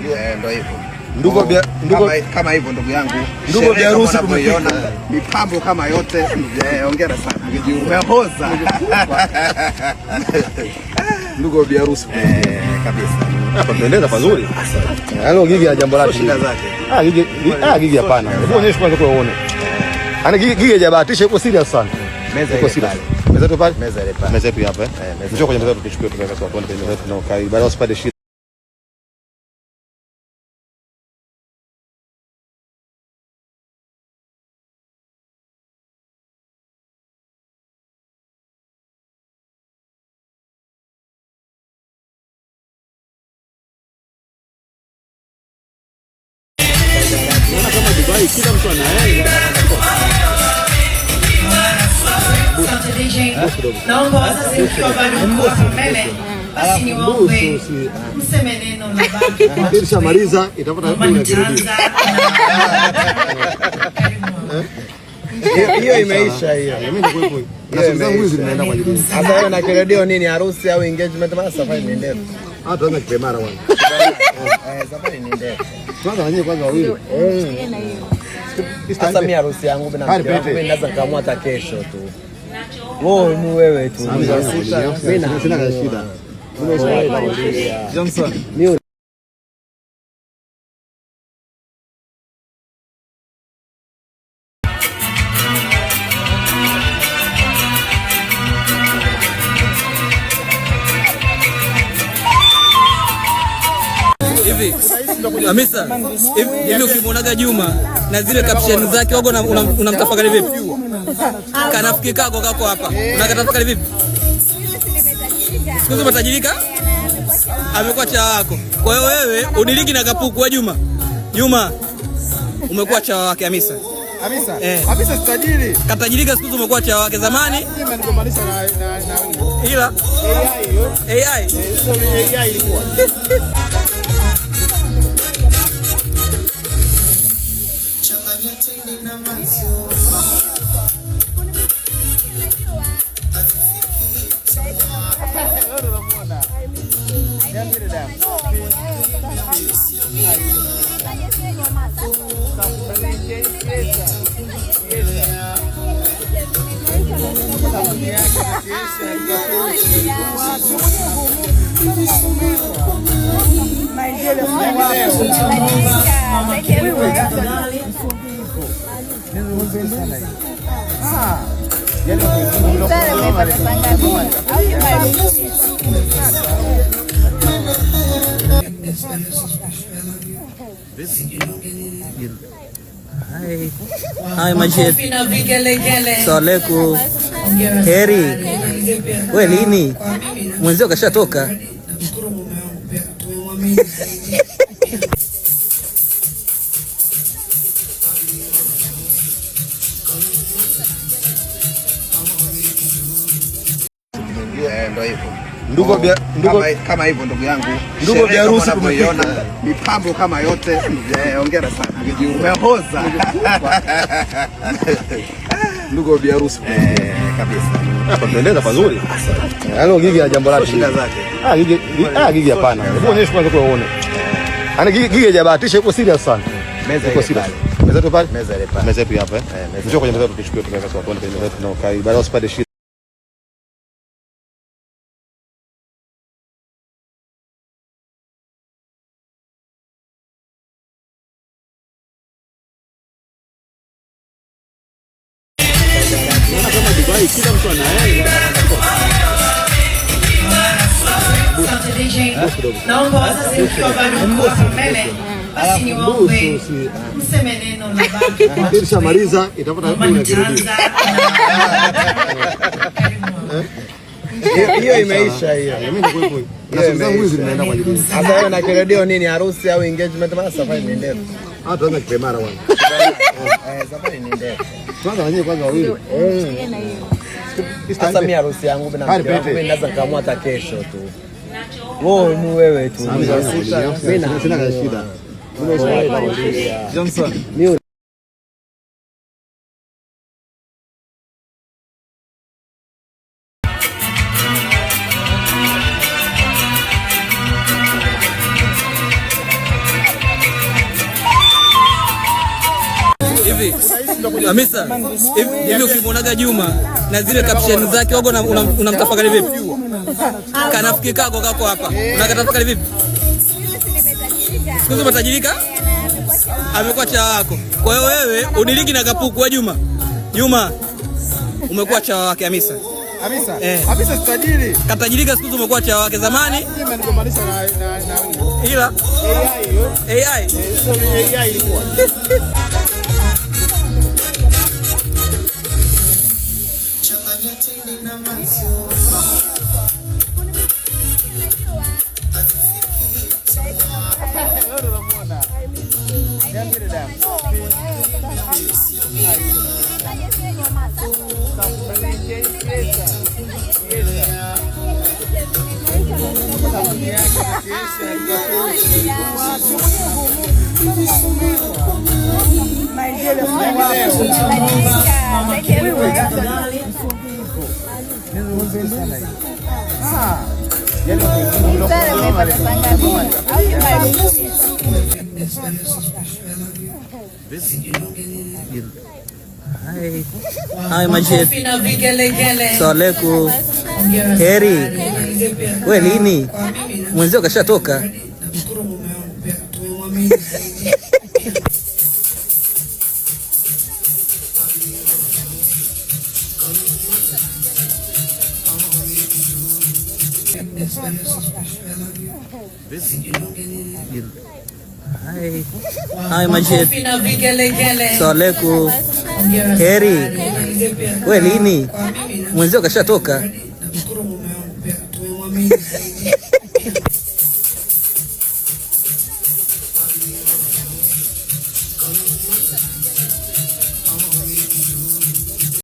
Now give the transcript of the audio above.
Ndio hivyo. Kama hivyo ndugu yangu. Ndugu vya harusi tumeiona mipambo kama yote. Hongera sana. Umehoza. Ndugu vya harusi kabisa. Hapa pendeza pazuri. Yaani gigi ya jambo lake. Shida zake. Gigi hapana. Hebu onyesha kwanza kwa uone. Ana gigi hajabahatisha, yuko serious sana. Meza iko serious. Meza tu pale? Meza ile pale. Meza ipi hapa? Njoo kwenye meza tuchukue tukaweka kwa kwenye meza tunaokaa. Baada usipate shida. Kama Dubai kila mtu anaenda. Naomba wazazi mkiwa bado mko mbele, basi niwaombe mseme neno la baki. Kishamaliza itapata hapo inakirudia. Hiyo imeisha hiyo. Mimi ndio kwa hiyo. Na zangu hizi zinaenda kwa ajili. Sasa wewe na kiredio nini, harusi au engagement, maana safari ni ndefu. Tuanze kipemara bwana. Safari ni ndefu. Tuanze wenyewe kwanza wawili. Sasa mimi harusi yangu mimi naweza kaamua hata kesho tu. Wewe tu. Mimi sina shida. Johnson. Hivi Hamisa, hivi ukimwonaga Juma na zile caption zake wago unamtafakari vipi? Kanafiki kako hapa. Unakatafakari vipi? Siku hizo matajirika amekuwa chawa wako. Kwa hiyo wewe udiliki na kapuku wa Juma. Juma umekuwa chawa wake Hamisa. Hamisa tajiri. Katajirika siku hizo umekuwa chawa wake zamani. Ila AI ilikuwa. Hai Majid. Salamu. Heri. Wewe lini? Mwenzio kashatoka. Ndio hivyo. Kama hivyo ndugu yangu. Ndugu vya harusi tumeiona mipambo kama yote. Hongera sana. Umehoza. Ndugu vya harusi kabisa. Hapa pendeza pazuri. Yaani gigi ya jambo lake. Shida zake. Gigi hapana. Hebu onyesha kwanza kwa uone. Ana gigi hajabahatisha, yuko serious sana. Meza iko serious. Meza tu pale? Meza ile pale. Meza ipi hapa? Njoo kwenye meza tuchukue tukaweka kwa kwenye meza tunaokaa. Baada usipate shida. Kama Dubai kila mtu anaenda. Naomba wazazi mkiwa bado mko mbele, basi niwaombe mseme neno la baki. Kishamaliza itapata hapo inakirudia. Hiyo imeisha hiyo. Mimi ndio kwa hiyo. Na zangu hizi zinaenda kwa ajili. Sasa wewe na kiredio nini, harusi au engagement, maana safari ni ndefu. Tuanze kipemara bwana. Safari ni ndefu. Tuanze wenyewe kwanza wawili. Sasa mimi harusi yangu mimi naweza kaamua hata kesho tu. Wewe tu. Mimi sina shida. Johnson. Hamisa, hivi ukimwonaga Juma na zile caption zake wago unamtafakari vipi? Kanafiki kako hapa. Unakatafakari vipi? Siku hizi umetajirika? Amekuwa chawa wako. Kwa hiyo wewe udiliki na kapuku wa Juma. Juma umekuwa chawa wake Hamisa. Hamisa tajiri. Katajirika siku hizi umekuwa chawa wake zamani. Mimi nigombanisha na ila AI. AI ilikuwa. Hai Majid. Assalamualaikum. Heri. Wewe lini? Mwenzio kashatoka. Hai Majid. Assalamualaikum. Heri. Wewe lini? Mwenzio kashatoka.